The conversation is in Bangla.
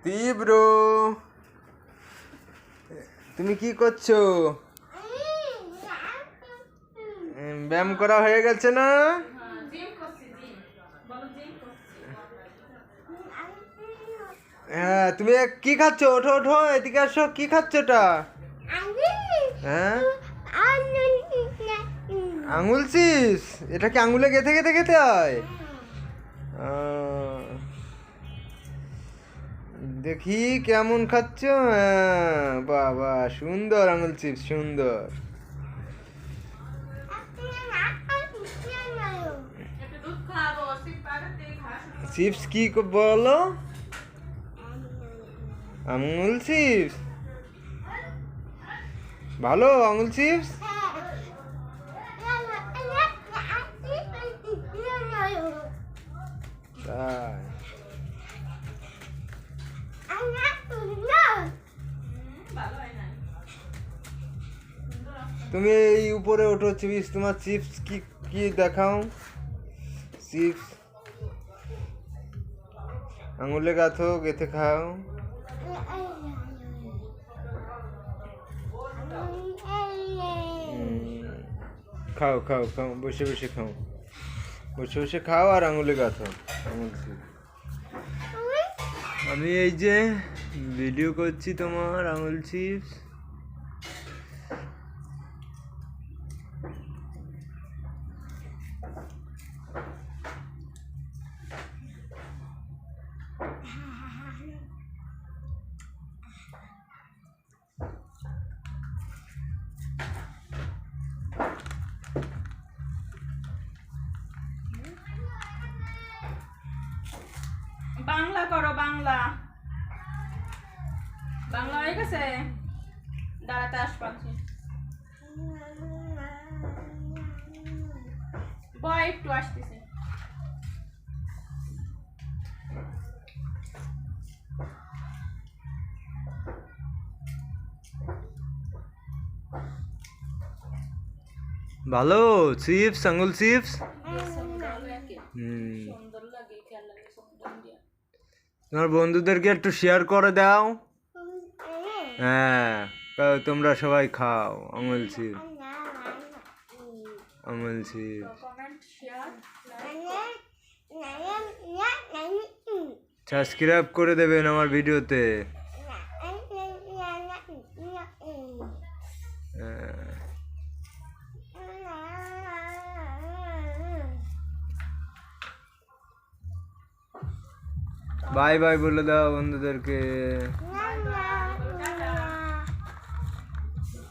তীব্র, তুমি কি করছো? ব্যায়াম করা হয়ে গেছে না? হ্যাঁ, তুমি কি খাচ্ছ? ওঠো ওঠো, এদিকে আসো। কি খাচ্ছ এটা? হ্যাঁ, আঙুল চিপস। এটা কি আঙুলে গেঁথে গেঁথে খেতে হয়? দেখি কেমন খাচ্ছ। হ্যাঁ, বাহ বাহ, সুন্দর আঙুল চিপস, সুন্দর। চিপস কি বলো? আঙুল চিপস ভালো? আঙুল চিপস তাই? তুমি এই উপরে ওঠো। চিপস, তোমার চিপস কি কি দেখাও। চিপস আঙুলে গাঁথো, গেথে খাও। খাও খাও খাও, বসে বসে খাও, বসে বসে খাও আর আঙুলে গাঁথো আঙুল চিপস। আমি এই যে ভিডিও করছি তোমার আঙুল চিপস। বাংলা করো, বাংলা বাংলা হয়ে গেছে। দাঁড়াতে আসপাচ্ছি, বয় একটু আসতেছে। ভালো চিপস, আঙুল চিপস। সুন্দর লাগে, খেয়াল লাগে সুন্দর দিয়ে। তোমার বন্ধুদেরকে একটু শেয়ার করে দাও। হ্যাঁ, তোমরা সবাই খাও আঙুল চিপস, আঙুল চিপস। কমেন্ট, শেয়ার, সাবস্ক্রাইব করে দেবেন আমার ভিডিওতে। বাই বাই বলে দাও বন্ধুদেরকে।